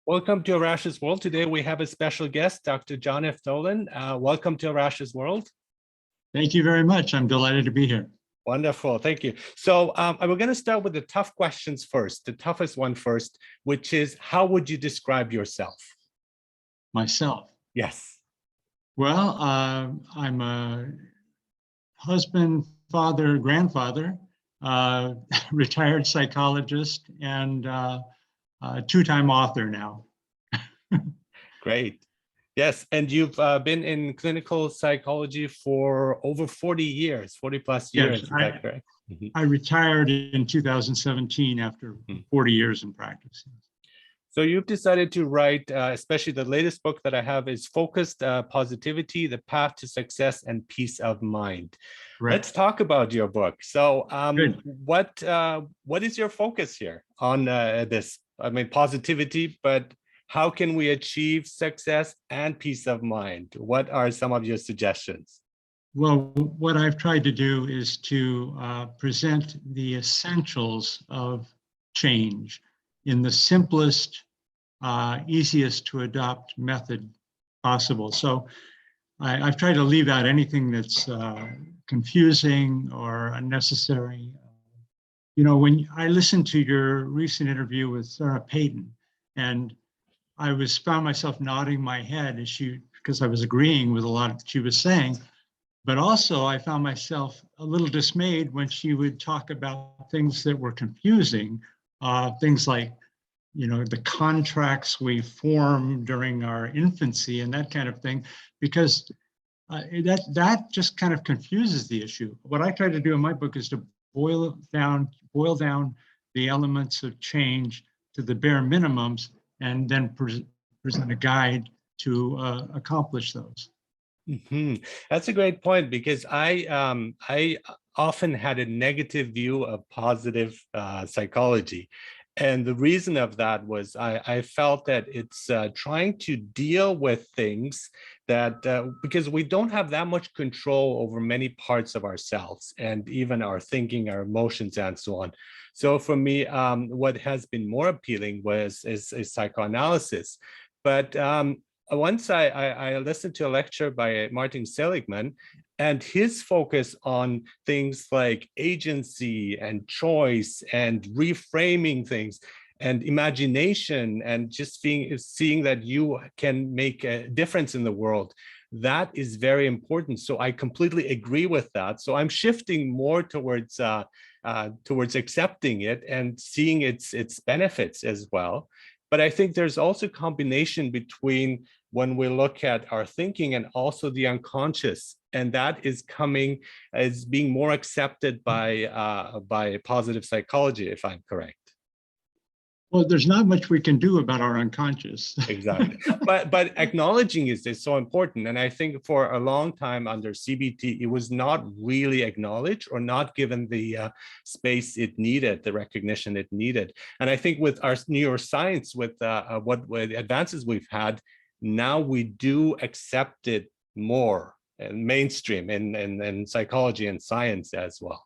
Welcome to Arash's World. Today we have a special guest, Dr. John F. Tholen. Welcome to Arash's World. Thank you very much. I'm delighted to be here. Wonderful, thank you. So we're going to start with the tough questions first, the toughest one first, which is, how would you describe yourself? Myself? Yes. Well, I'm a husband, father, grandfather, retired psychologist, and two-time author now. Great. Yes, and you've been in clinical psychology for over 40 years, 40 plus years, Yes, is that correct? I retired in 2017 after 40 years in practice. So you've decided to write, especially the latest book that I have is Focused Positivity, The Path to Success and Peace of Mind. Right. Let's talk about your book. So what is your focus here on this? I mean, positivity, but how can we achieve success and peace of mind? What are some of your suggestions? Well, what I've tried to do is to present the essentials of change in the simplest, easiest to adopt method possible. So I've tried to leave out anything that's confusing or unnecessary. You know, when I listened to your recent interview with Sarah Payton, and I found myself nodding my head because I was agreeing with a lot that she was saying, but also I found myself a little dismayed when she would talk about things that were confusing, things like, you know, the contracts we form during our infancy and that kind of thing, because that just kind of confuses the issue. What I try to do in my book is to boil down the elements of change to the bare minimums, and then present a guide to accomplish those. Mm-hmm. That's a great point, because I often had a negative view of positive psychology. And the reason of that was I felt that it's trying to deal with things that, because we don't have that much control over many parts of ourselves and even our thinking, our emotions, and so on. So for me, what has been more appealing is psychoanalysis. But once I listened to a lecture by Martin Seligman, and his focus on things like agency and choice and reframing things and imagination and just seeing that you can make a difference in the world, that is very important. So I completely agree with that. So I'm shifting more towards accepting it and seeing its benefits as well. But I think there's also a combination between when we look at our thinking and also the unconscious, and that is being more accepted by positive psychology, if I'm correct. Well, there's not much we can do about our unconscious. Exactly. But acknowledging is so important. And I think for a long time under CBT, it was not really acknowledged or not given the space it needed, the recognition it needed. And I think with our neuroscience, with what advances we've had, now we do accept it more and mainstream in psychology and science as well.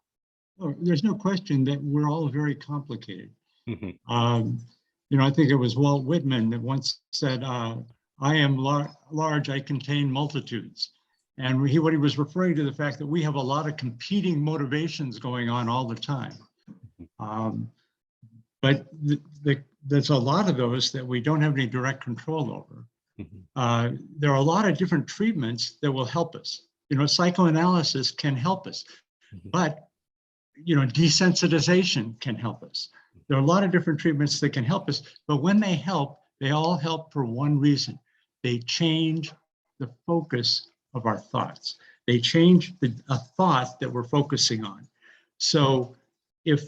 Oh, there's no question that we're all very complicated. Mm-hmm. You know, I think it was Walt Whitman that once said, I am large, I contain multitudes. And what he was referring to the fact that we have a lot of competing motivations going on all the time. But there's a lot of those that we don't have any direct control over. Mm-hmm. There are a lot of different treatments that will help us. You know, psychoanalysis can help us, mm-hmm. But, you know, desensitization can help us. There are a lot of different treatments that can help us, but when they help, they all help for one reason. They change the focus of our thoughts. They change a thought that we're focusing on. So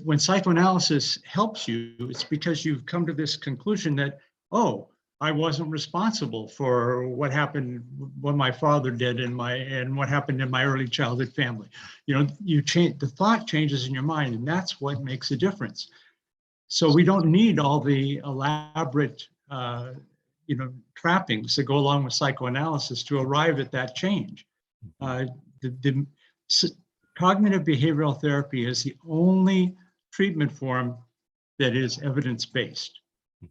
when psychoanalysis helps you, it's because you've come to this conclusion that, oh, I wasn't responsible for what happened, what my father did and what happened in my early childhood family. You know, the thought changes in your mind, and that's what makes a difference. So we don't need all the elaborate, you know, trappings that go along with psychoanalysis to arrive at that change. The cognitive behavioral therapy is the only treatment form that is evidence-based.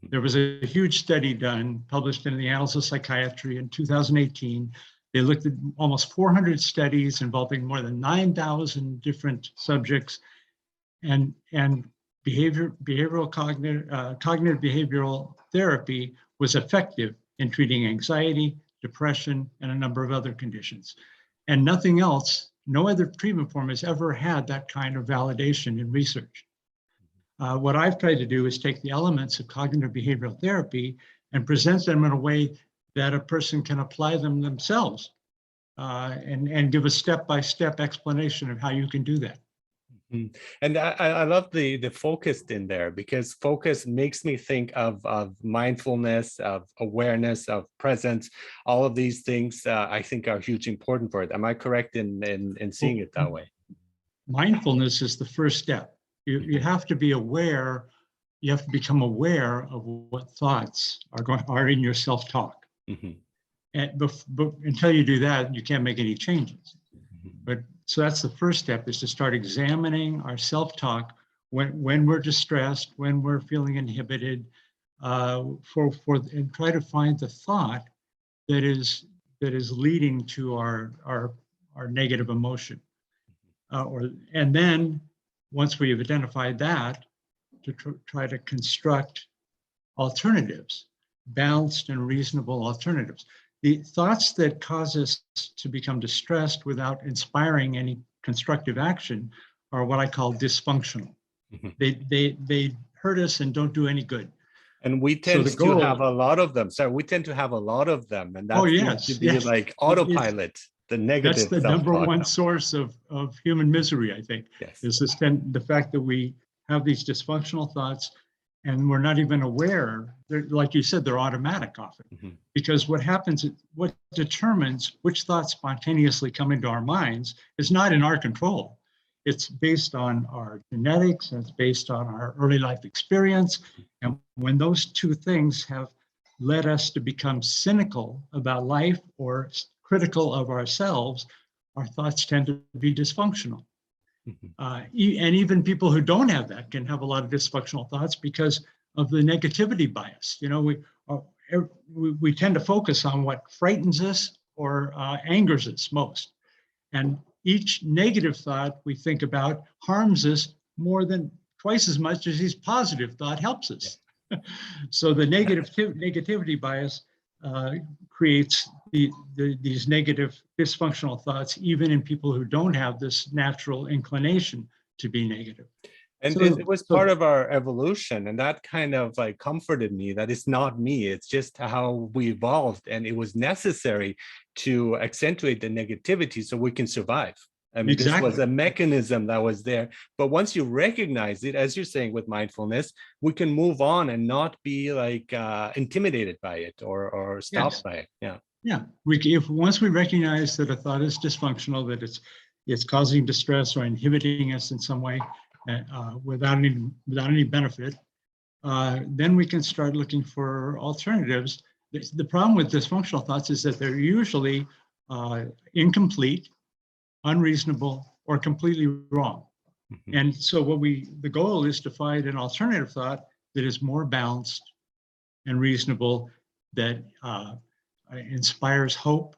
There was a huge study done, published in the Annals of Psychiatry in 2018. They looked at almost 400 studies involving more than 9,000 different subjects, and cognitive behavioral therapy was effective in treating anxiety, depression, and a number of other conditions. And nothing else, no other treatment form has ever had that kind of validation in research. What I've tried to do is take the elements of cognitive behavioral therapy and present them in a way that a person can apply them themselves, and give a step-by-step explanation of how you can do that. Mhm. And I love the focused in there, because focus makes me think of mindfulness, of awareness, of presence. All of these things I think are hugely important for it. Am I correct in seeing it that way? Mindfulness is the first step. You have to be aware. You have to become aware of what thoughts are in your self-talk. Mm-hmm. But until you do that, you can't make any changes. Mm-hmm. But so that's the first step, is to start examining our self-talk when we're distressed, when we're feeling inhibited, and try to find the thought that is leading to our negative emotion. And then once we've identified that, to try to construct alternatives, balanced and reasonable alternatives. The thoughts that cause us to become distressed without inspiring any constructive action are what I call dysfunctional. Mm-hmm. They hurt us and don't do any good. And we tend to have a lot of them. So we tend to have a lot of them, and that seems to be like autopilot. The negative. That's the number one source of human misery, I think. Yes. Is the fact that we have these dysfunctional thoughts and we're not even aware. Like you said, they're automatic often. Mm-hmm. Because what happens, what determines which thoughts spontaneously come into our minds is not in our control. It's based on our genetics, and it's based on our early life experience. And when those two things have led us to become cynical about life or critical of ourselves, our thoughts tend to be dysfunctional. Mm-hmm. And even people who don't have that can have a lot of dysfunctional thoughts because of the negativity bias. You know, we tend to focus on what frightens us or angers us most. And each negative thought we think about harms us more than twice as much as each positive thought helps us. Yeah. So the negativity bias creates these negative dysfunctional thoughts, even in people who don't have this natural inclination to be negative. And it was part of our evolution, and that kind of like comforted me that it's not me, it's just how we evolved, and it was necessary to accentuate the negativity so we can survive. I mean, exactly. This was a mechanism that was there. But once you recognize it, as you're saying with mindfulness, we can move on and not be like intimidated by it or stopped by it. Yeah. Yeah. Once we recognize that a thought is dysfunctional, that it's causing distress or inhibiting us in some way without any benefit, then we can start looking for alternatives. The problem with dysfunctional thoughts is that they're usually incomplete, unreasonable, or completely wrong. Mm-hmm. And so the goal is to find an alternative thought that is more balanced and reasonable, that inspires hope,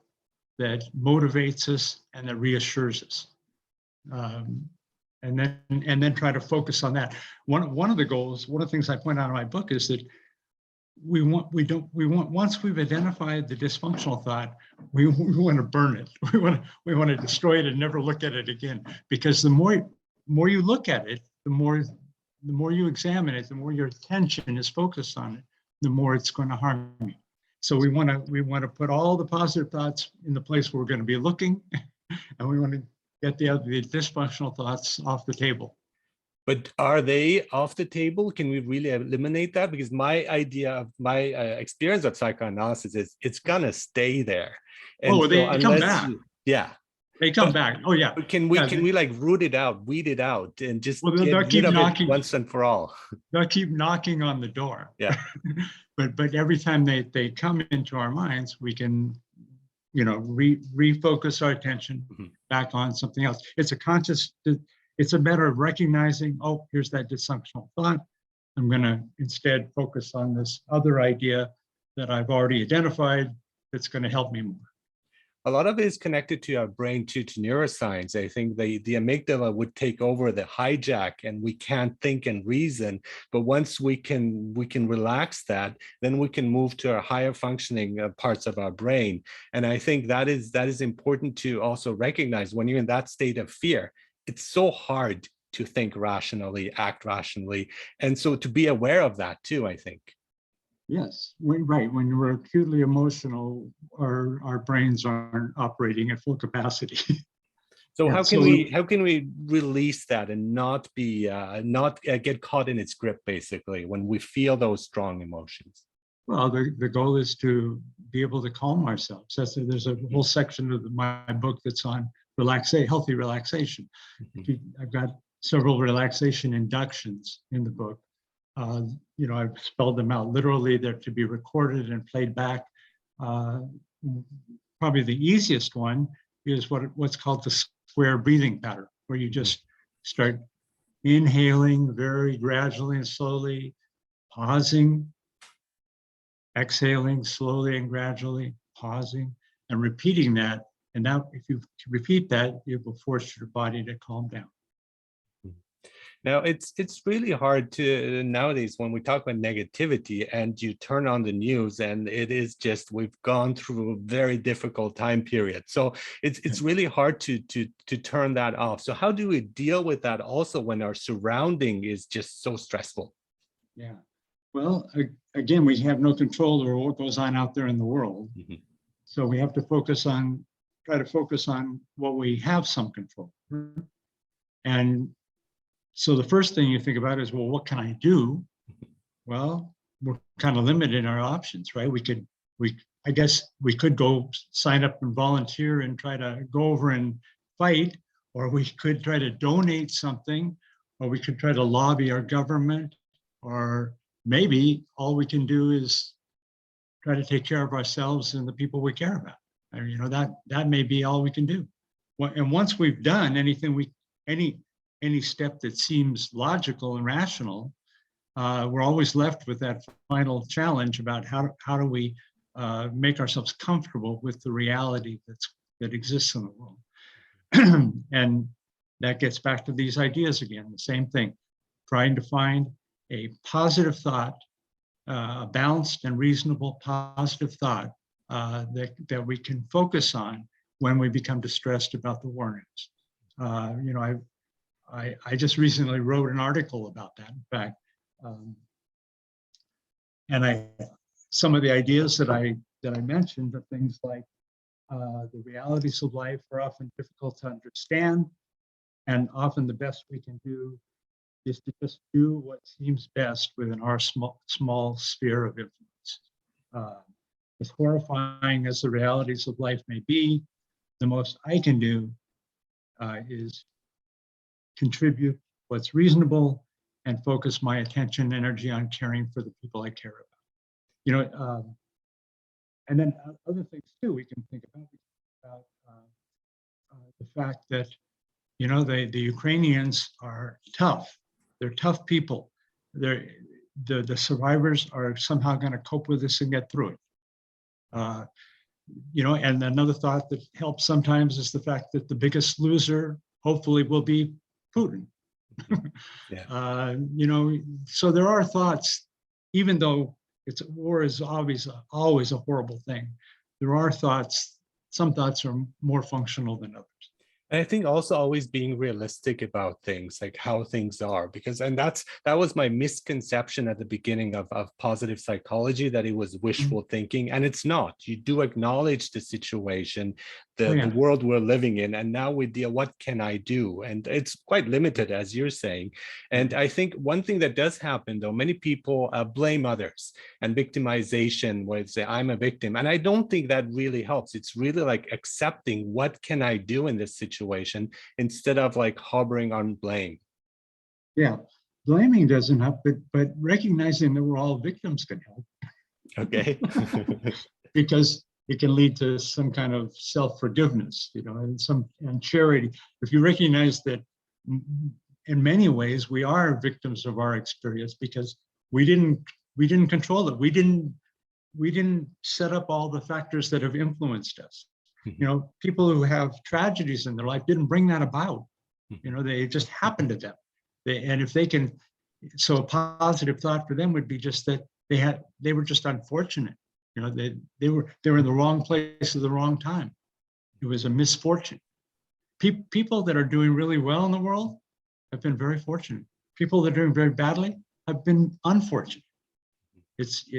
that motivates us, and that reassures us. And then try to focus on that. One of the goals, one of the things I point out in my book is that once we've identified the dysfunctional thought, we want to burn it. We want to destroy it and never look at it again. Because the more you look at it, the more you examine it, the more your attention is focused on it, the more it's going to harm you. So we want to put all the positive thoughts in the place where we're going to be looking, and we want to get the dysfunctional thoughts off the table. But are they off the table? Can we really eliminate that? Because my idea of my experience of psychoanalysis is it's gonna stay there. And they come back. They come back. Oh yeah. But can we like root it out, weed it out, and just get rid of it once and for all? They'll keep knocking on the door. Yeah. but every time they come into our minds, we can, refocus our attention back on something else. It's a matter of recognizing, oh, here's that dysfunctional thought. I'm going to instead focus on this other idea that I've already identified that's going to help me more. A lot of it is connected to our brain too, to neuroscience. I think the amygdala would take over the hijack, and we can't think and reason. But once we can relax that, then we can move to our higher functioning parts of our brain. And I think that is important to also recognize. When you're in that state of fear, it's so hard to think rationally, act rationally, and so to be aware of that too, I think. Yes, right. When we're acutely emotional, our brains aren't operating at full capacity. So Yeah, how can we release that and not be not get caught in its grip, basically, when we feel those strong emotions? Well, the goal is to be able to calm ourselves. There's a whole section of my book that's on healthy relaxation. I've got several relaxation inductions in the book. I've spelled them out literally. They're to be recorded and played back. Probably the easiest one is what's called the square breathing pattern, where you just start inhaling very gradually and slowly, pausing, exhaling slowly and gradually, pausing, and repeating that. And now, if you repeat that, it will force your body to calm down. Now, it's really hard to nowadays when we talk about negativity and you turn on the news and it is just, we've gone through a very difficult time period. So it's really hard to turn that off. So how do we deal with that also when our surrounding is just so stressful? Yeah. Well, again, we have no control over what goes on out there in the world. So we have to try to focus on what we have some control. And so the first thing you think about is, well, what can I do? Well, we're kind of limited in our options, right? I guess we could go sign up and volunteer and try to go over and fight, or we could try to donate something, or we could try to lobby our government, or maybe all we can do is try to take care of ourselves and the people we care about. And that may be all we can do. And once we've done any step that seems logical and rational, we're always left with that final challenge about how do we make ourselves comfortable with the reality that exists in the world. And that gets back to these ideas again, the same thing, trying to find a positive thought, a balanced and reasonable positive thought that we can focus on when we become distressed about the war news. I just recently wrote an article about that, in fact, and some of the ideas that I mentioned are things like the realities of life are often difficult to understand, and often the best we can do is to just do what seems best within our small sphere of influence. As horrifying as the realities of life may be, the most I can do is contribute what's reasonable and focus my attention and energy on caring for the people I care about. And then other things too we can think about the fact that the Ukrainians are tough. They're tough people. The survivors are somehow going to cope with this and get through it. And another thought that helps sometimes is the fact that the biggest loser hopefully will be Putin. Yeah. So there are thoughts, even though war is always a horrible thing, there are thoughts, some thoughts are more functional than others. And I think also always being realistic about things, like how things are, because that was my misconception at the beginning of positive psychology, that it was wishful thinking, and it's not. You do acknowledge the situation, the world we're living in, and now we deal, what can I do? And it's quite limited, as you're saying. And I think one thing that does happen, though, many people blame others, and victimization, where they say, I'm a victim. And I don't think that really helps. It's really like accepting, what can I do in this situation, instead of like harboring on blame. Yeah, blaming doesn't help, but recognizing that we're all victims can help. Okay. Because it can lead to some kind of self-forgiveness, and charity. If you recognize that in many ways we are victims of our experience, because we didn't control it. We didn't set up all the factors that have influenced us. People who have tragedies in their life didn't bring that about. They just happened to them. And if they can, so a positive thought for them would be just that they were just unfortunate. They were in the wrong place at the wrong time. It was a misfortune. People that are doing really well in the world have been very fortunate. People that are doing very badly have been unfortunate. So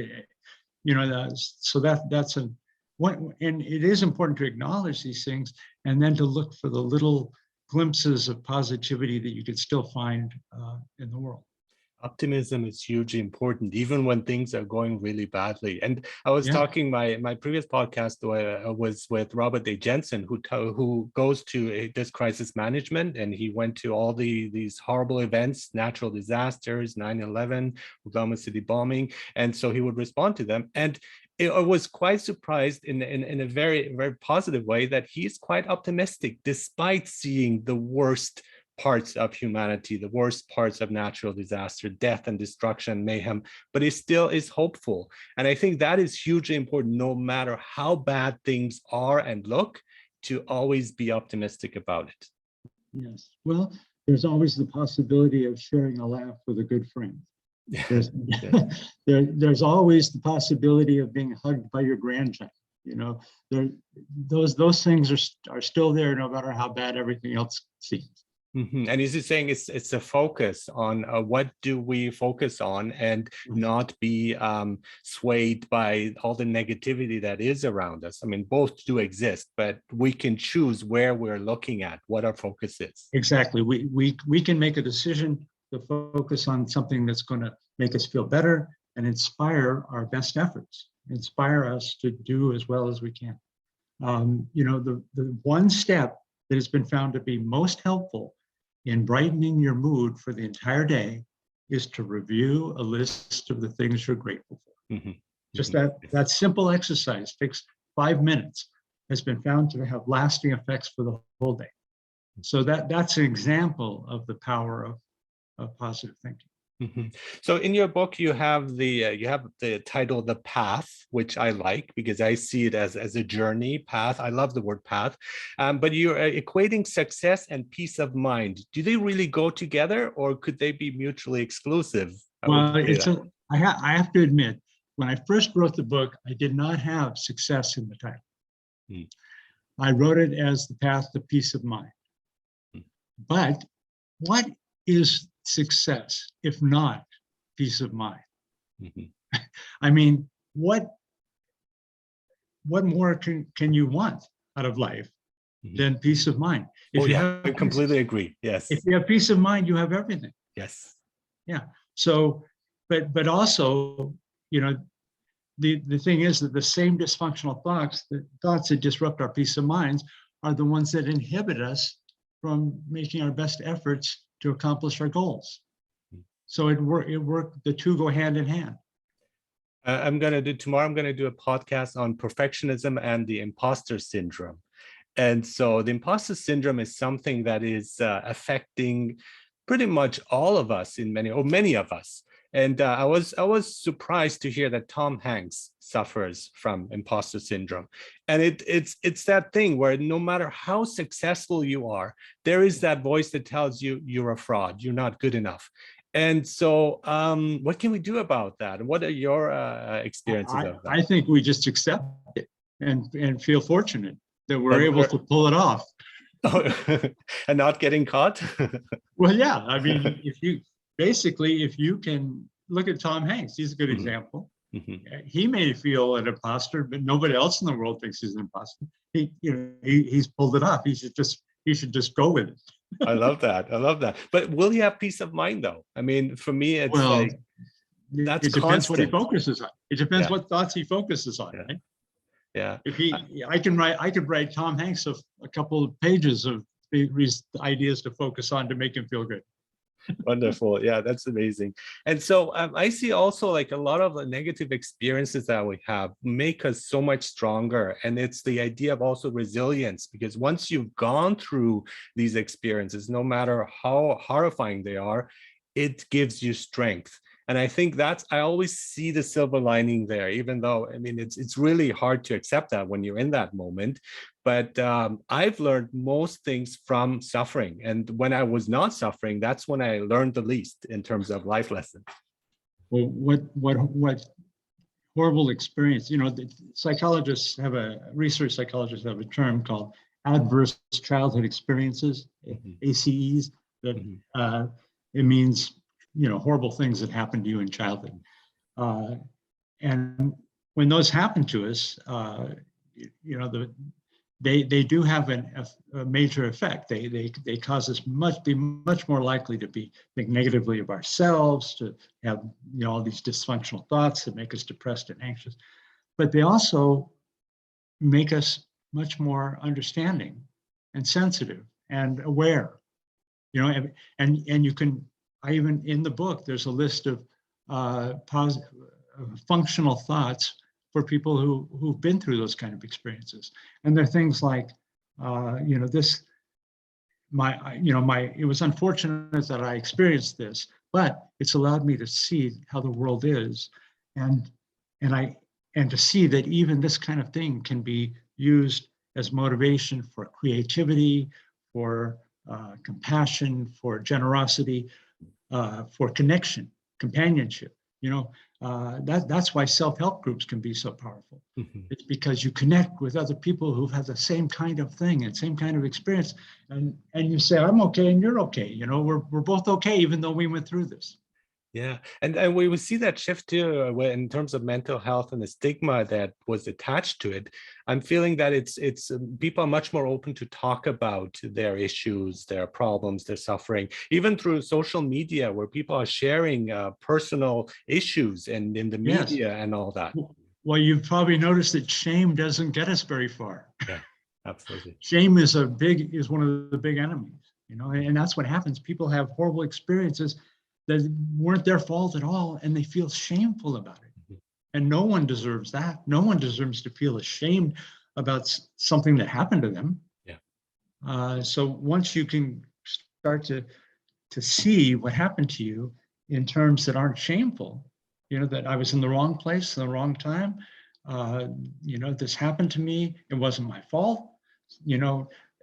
that's and it is important to acknowledge these things and then to look for the little glimpses of positivity that you could still find in the world. Optimism is hugely important, even when things are going really badly. And I was talking, my previous podcast was with Robert A. Jensen, who goes to this crisis management, and he went to all these horrible events, natural disasters, 9/11, Oklahoma City bombing. And so he would respond to them. And I was quite surprised in a very, very positive way that he's quite optimistic, despite seeing the worst parts of humanity, the worst parts of natural disaster, death and destruction, mayhem, but he still is hopeful. And I think that is hugely important, no matter how bad things are and look, to always be optimistic about it. Yes. Well, there's always the possibility of sharing a laugh with a good friend. There's always the possibility of being hugged by your grandchild. Those things are still there, no matter how bad everything else seems. And is he saying it's a focus on what do we focus on, and not be swayed by all the negativity that is around us? I mean, both do exist, but we can choose where we're looking at, what our focus is. Exactly. We can make a decision to focus on something that's going to make us feel better and inspire our best efforts, inspire us to do as well as we can. The one step that has been found to be most helpful in brightening your mood for the entire day is to review a list of the things you're grateful for. Just that simple exercise takes 5 minutes, has been found to have lasting effects for the whole day. So that's an example of the power of positive thinking. So in your book, you have the title "The Path," which I like because I see it as a journey path. I love the word path, but you're equating success and peace of mind. Do they really go together, or could they be mutually exclusive? Well, I have to admit, when I first wrote the book, I did not have success in the title. I wrote it as the path to peace of mind. But what is success if not peace of mind? I mean, what more can you want out of life than peace of mind? I completely agree. Yes. If you have peace of mind, you have everything. Yes. Yeah. So, but also, the thing is that the same dysfunctional thoughts, the thoughts that disrupt our peace of minds, are the ones that inhibit us from making our best efforts to accomplish our goals. So the two go hand in hand. Tomorrow I'm going to do a podcast on perfectionism and the imposter syndrome. And so the imposter syndrome is something that is affecting pretty much all of us many of us. And I was surprised to hear that Tom Hanks suffers from imposter syndrome. And it's that thing where no matter how successful you are, there is that voice that tells you you're a fraud, you're not good enough. And so what can we do about that? What are your experiences of that? I think we just accept it and feel fortunate that we're able to pull it off. And not getting caught? Well, yeah. I mean, if you can look at Tom Hanks, he's a good example. He may feel an imposter, but nobody else in the world thinks he's an imposter. He's pulled it off. He should just go with it. I love that. But will he have peace of mind though? I mean, for me, it's that's it depends constant. what he focuses on. It depends what thoughts he focuses on. Right? Yeah. I could write Tom Hanks a couple of pages of ideas to focus on to make him feel good. Wonderful. Yeah, that's amazing. And so I see also like a lot of the negative experiences that we have make us so much stronger. And it's the idea of also resilience, because once you've gone through these experiences, no matter how horrifying they are, it gives you strength. And I think I always see the silver lining there, even though, I mean, it's really hard to accept that when you're in that moment. But I've learned most things from suffering. And when I was not suffering, that's when I learned the least in terms of life lessons. Well, what horrible experience, the research psychologists have a term called adverse childhood experiences, ACEs, that it means, horrible things that happened to you in childhood. And when those happen to us, they do have a major effect. They cause us be much more likely to think negatively of ourselves, to have all these dysfunctional thoughts that make us depressed and anxious. But they also make us much more understanding and sensitive and aware. And you can. Even in the book, there's a list of functional thoughts for people who've been through those kind of experiences. And they're things like, it was unfortunate that I experienced this, but it's allowed me to see how the world is, and to see that even this kind of thing can be used as motivation for creativity, for compassion, for generosity, for connection, companionship. That's why self-help groups can be so powerful. It's because you connect with other people who've had the same kind of thing and same kind of experience, and you say, I'm okay and you're okay. We're both okay, even though we went through this. Yeah, and we will see that shift too, where in terms of mental health and the stigma that was attached to it. I'm feeling that it's people are much more open to talk about their issues, their problems, their suffering, even through social media, where people are sharing personal issues and in the media and all that. Well, you've probably noticed that shame doesn't get us very far. Yeah, absolutely. Shame is one of the big enemies, and that's what happens. People have horrible experiences that weren't their fault at all, and they feel shameful about it. And no one deserves that. No one deserves to feel ashamed about something that happened to them. Yeah. So once you can start to see what happened to you in terms that aren't shameful, that I was in the wrong place at the wrong time, this happened to me, it wasn't my fault,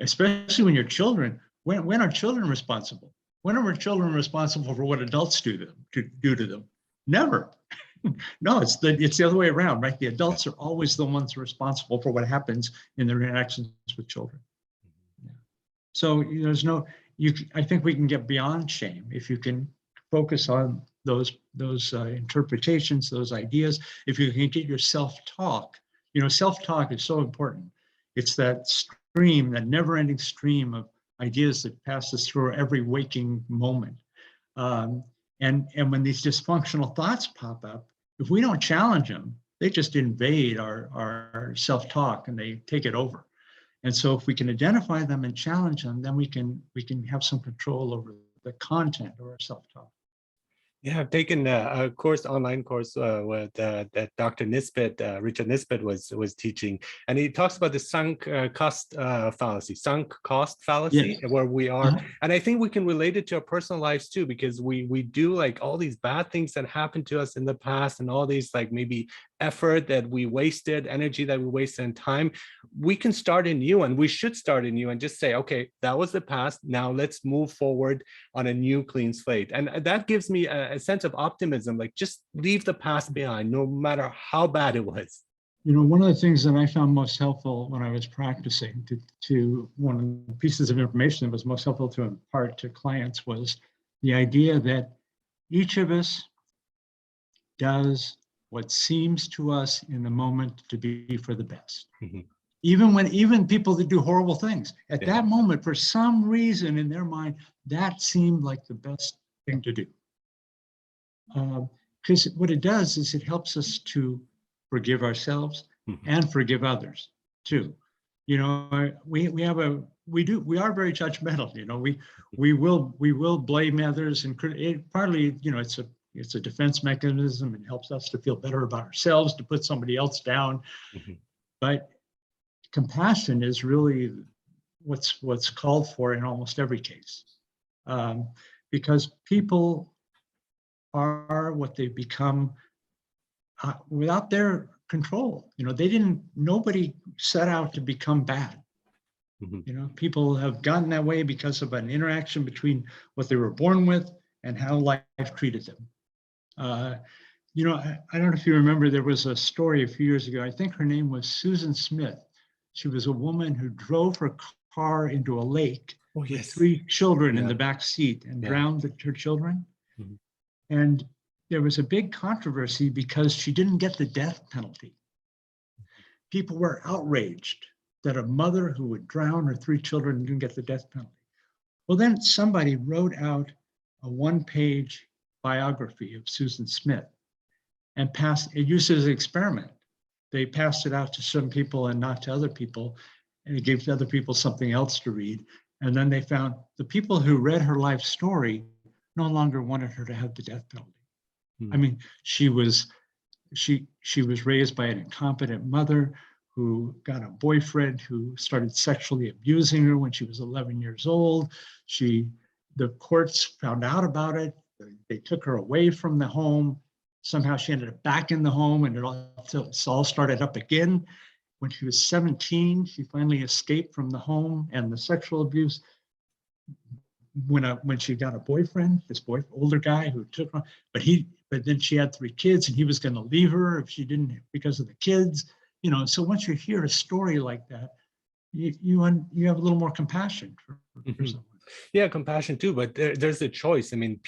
especially when you're children. When are children responsible? When are children responsible for what adults do to them? Never. No, it's the other way around, right? The adults are always the ones responsible for what happens in their interactions with children. Yeah. So I think we can get beyond shame if you can focus on those interpretations, those ideas. If you can get your self-talk, self-talk is so important. It's that stream, that never-ending stream of ideas that passes through every waking moment. And when these dysfunctional thoughts pop up, if we don't challenge them, they just invade our self-talk and they take it over. And so if we can identify them and challenge them, then we can have some control over the content of our self-talk. Yeah, I've taken a online course that Dr. Nisbet, Richard Nisbet was teaching, and he talks about the sunk cost fallacy, yes, where we are. And I think we can relate it to our personal lives too, because we do like all these bad things that happened to us in the past, and all these like maybe effort that we wasted, energy that we wasted, and time. We can start anew, and we should start anew and just say, okay, that was the past. Now let's move forward on a new clean slate. And that gives me a sense of optimism, like just leave the past behind, no matter how bad it was. One of the things that I found most helpful when I was practicing, to one of the pieces of information that was most helpful to impart to clients, was the idea that each of us does what seems to us in the moment to be for the best. Mm-hmm. Even people that do horrible things, at that moment, for some reason in their mind, that seemed like the best thing to do. Because what it does is it helps us to forgive ourselves and forgive others too. We are very judgmental. We will blame others, and partly, it's a defense mechanism. It helps us to feel better about ourselves, to put somebody else down. But compassion is really what's called for in almost every case, because people are what they've become without their control. You know, nobody set out to become bad. You know, people have gotten that way because of an interaction between what they were born with and how life treated them. You know, I don't know if you remember, there was a story a few years ago. I think her name was Susan Smith. She was a woman who drove her car into a lake with 3 children in the back seat and drowned her children. And there was a big controversy because she didn't get the death penalty. People were outraged that a mother who would drown her 3 children didn't get the death penalty. Well, then somebody wrote out a 1-page biography of Susan Smith and it used it as an experiment. They passed it out to some people and not to other people, and it gave other people something else to read. And then they found the people who read her life story no longer wanted her to have the death penalty. I mean, she was raised by an incompetent mother who got a boyfriend who started sexually abusing her when she was 11 years old. The courts found out about it. They took her away from the home. Somehow she ended up back in the home, and it all started up again. When she was 17, she finally escaped from the home and the sexual abuse. When she got a boyfriend, older guy who took her, but then she had 3 kids, and he was going to leave her if she didn't, because of the kids. You know, so once you hear a story like that, you have a little more compassion for someone. Yeah, compassion too, but there's a choice. I mean,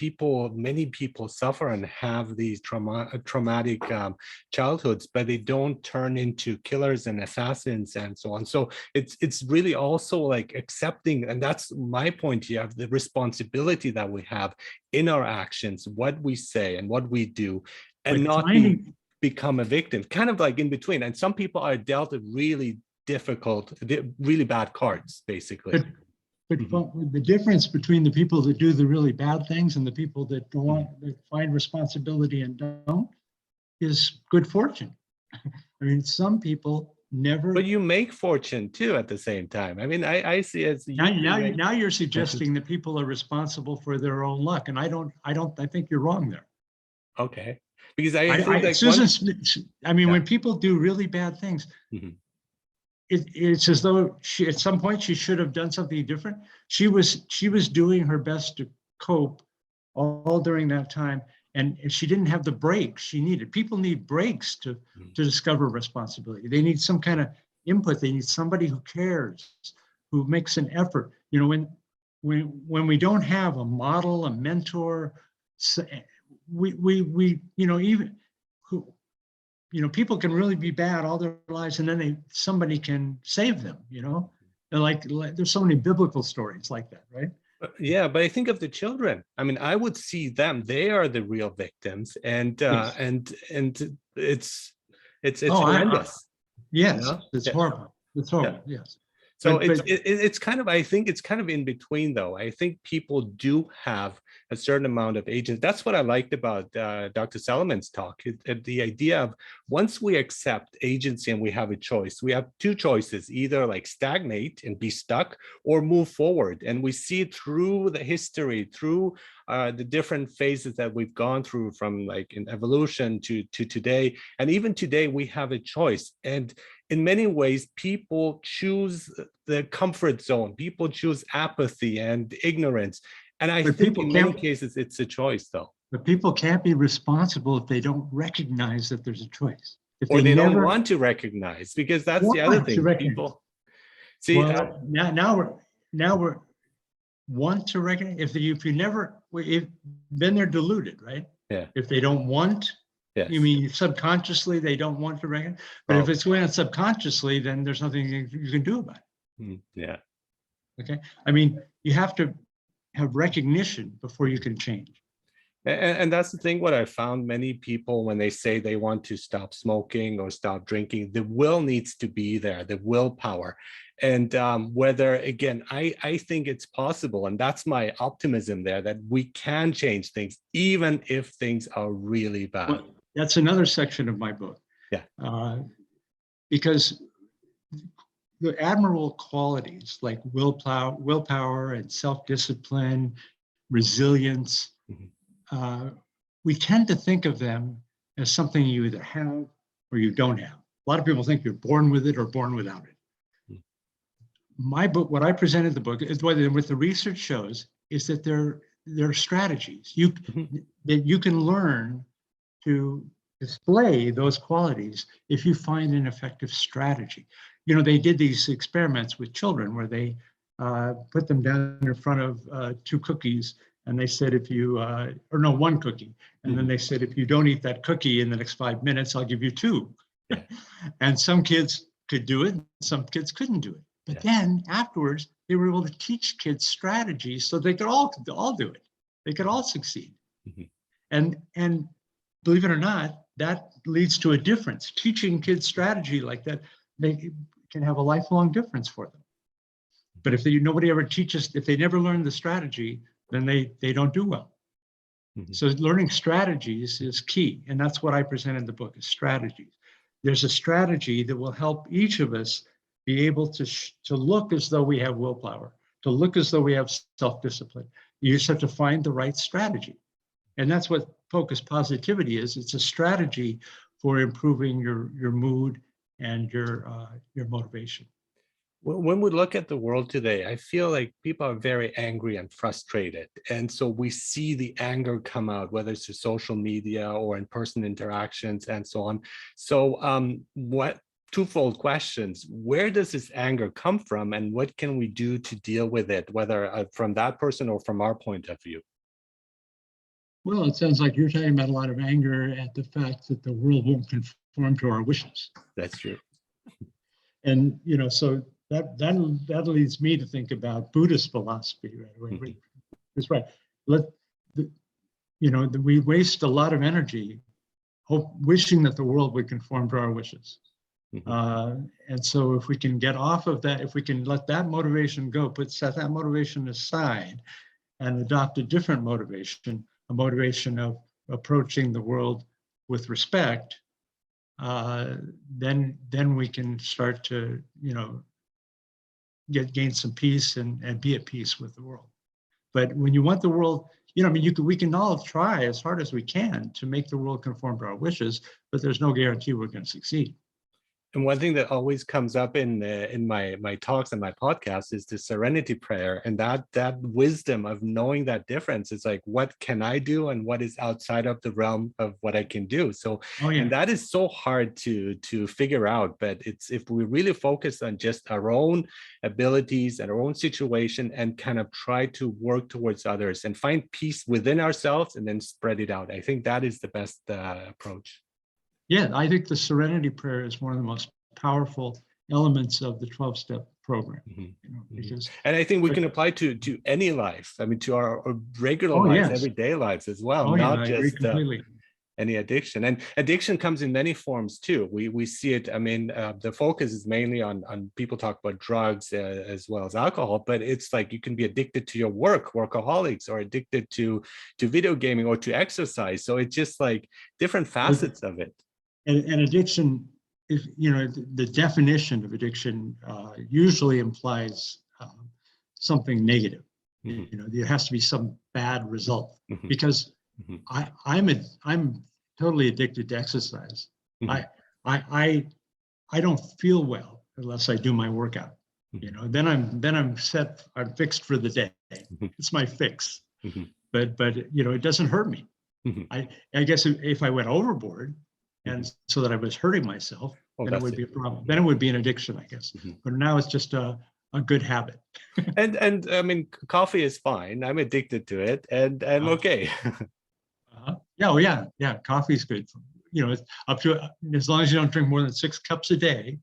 many people suffer and have these traumatic childhoods, but they don't turn into killers and assassins and so on. So it's really also like accepting, and that's my point here, of the responsibility that we have in our actions, what we say and what we do, and not become a victim, kind of like in between. And some people are dealt a really difficult, really bad cards, basically. But the difference between the people that do the really bad things and the people that that find responsibility and don't is good fortune. I mean, some people never. But you make fortune too at the same time. I mean, I see it as now you're suggesting that people are responsible for their own luck, and I think you're wrong there. Okay, because I think like when people do really bad things. It's as though at some point she should have done something different. She was doing her best to cope all during that time, and she didn't have the breaks she needed. People need breaks to discover responsibility. They need some kind of input. They need somebody who cares, who makes an effort. You know, when we don't have a model, a mentor, we you know, even who. You know, people can really be bad all their lives, and then somebody can save them. You know, like there's so many biblical stories like that, right? Yeah, but I think of the children. I mean, I would see them; they are the real victims, and it's horrendous. Yes, you know? It's horrible. It's horrible. Yeah. Yes. So it's kind of, I think it's kind of in between, though. I think people do have a certain amount of agency. That's what I liked about Dr. Solomon's talk. The idea of once we accept agency and we have a choice, we have 2 choices: either like stagnate and be stuck, or move forward. And we see through the history, through the different phases that we've gone through, from like in evolution to today. And even today, we have a choice. And in many ways, people choose the comfort zone. People choose apathy and ignorance. And I think in many cases, it's a choice, though. But people can't be responsible if they don't recognize that there's a choice. Or they don't want to recognize, because that's the other thing. People see. Well, now we're want to recognize. Then they're deluded, right? Yeah. If they don't want. Yes. You mean subconsciously they don't want to recognize? But if it's going on subconsciously, then there's nothing you can do about it. Yeah. Okay. I mean, you have to have recognition before you can change. And that's the thing, what I found, many people, when they say they want to stop smoking or stop drinking, the will needs to be there, the willpower. And whether, again, I think it's possible, and that's my optimism there, that we can change things, even if things are really bad. Well, that's another section of my book. Yeah. Because the admirable qualities like willpower and self-discipline, resilience, we tend to think of them as something you either have or you don't have. A lot of people think you're born with it or born without it. My book, what I presented in the book, is what the research shows is that there are strategies that you can learn to display those qualities if you find an effective strategy. They did these experiments with children where they put them down in front of 2 cookies, and they said one cookie, and then they said, if you don't eat that cookie in the next 5 minutes, I'll give you 2. Yeah. And some kids could do it, some kids couldn't do it. But then afterwards, they were able to teach kids strategies so they could all do it. They could all succeed. And believe it or not, that leads to a difference. Teaching kids strategy like that, they can have a lifelong difference for them. But if nobody ever teaches, if they never learn the strategy, then they don't do well. So learning strategies is key. And that's what I present in the book, is strategies. There's a strategy that will help each of us be able to look as though we have willpower, to look as though we have self-discipline. You just have to find the right strategy. And that's what focused positivity is. It's a strategy for improving your mood and your motivation. When we look at the world today, I feel like people are very angry and frustrated. And so we see the anger come out, whether it's through social media or in-person interactions and so on. So what twofold questions: where does this anger come from, and what can we do to deal with it, whether from that person or from our point of view? Well, it sounds like you're talking about a lot of anger at the fact that the world won't conform to our wishes. That's true. And, so that leads me to think about Buddhist philosophy right away. That's right. We waste a lot of energy wishing that the world would conform to our wishes. And so if we can get off of that, if we can let that motivation go, set that motivation aside and adopt a different motivation, a motivation of approaching the world with respect, then we can start to, gain some peace and be at peace with the world. But when you want the world, we can all try as hard as we can to make the world conform to our wishes, but there's no guarantee we're going to succeed. And one thing that always comes up in my talks and my podcasts is the Serenity Prayer, and that wisdom of knowing that difference is like, what can I do and what is outside of the realm of what I can do. So, and that is so hard to figure out. But it's, if we really focus on just our own abilities and our own situation and kind of try to work towards others and find peace within ourselves and then spread it out, I think that is the best approach. Yeah, I think the Serenity Prayer is one of the most powerful elements of the 12-step program. Because, and I think we can apply to any life. I mean, to our regular lives, everyday lives as well, not just any addiction. And addiction comes in many forms too. We see it. I mean, the focus is mainly on people talk about drugs as well as alcohol, but it's like you can be addicted to your work, workaholics, or addicted to video gaming or to exercise. So it's just like different facets of it. And addiction, the definition of addiction usually implies something negative. There has to be some bad result, because I'm totally addicted to exercise. I don't feel well unless I do my workout. Then I'm fixed for the day. It's my fix. But it doesn't hurt me. I guess if I went overboard, and so that I was hurting myself, then it would be a problem. Then it would be an addiction, I guess. But now it's just a good habit. and I mean, coffee is fine. I'm addicted to it, and I'm okay. Yeah. Coffee's good. It's up to, as long as you don't drink more than 6 cups a day.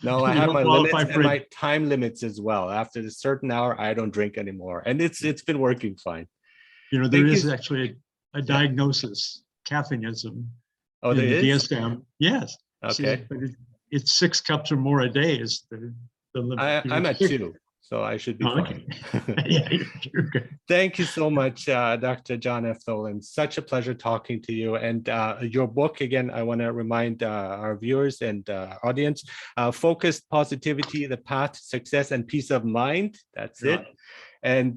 No, I have my limits and my time limits as well. After a certain hour, I don't drink anymore, and it's been working fine. There is actually a diagnosis, caffeineism. Oh, there is? DSM, yes. Okay. But it's 6 cups or more a day is the limit. I'm at 2, so I should be fine. Yeah, you're good. Thank you so much, Dr. John F. Tholen. Such a pleasure talking to you. And your book, again, I want to remind our viewers and audience, Focused Positivity, The Path to Success and Peace of Mind. That's it. And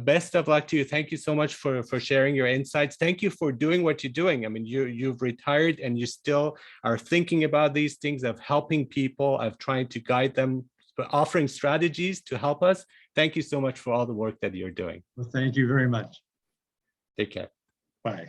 best of luck to you. Thank you so much for sharing your insights. Thank you for doing what you're doing. I mean, you've retired and you still are thinking about these things of helping people, of trying to guide them, offering strategies to help us. Thank you so much for all the work that you're doing. Well, thank you very much. Take care. Bye.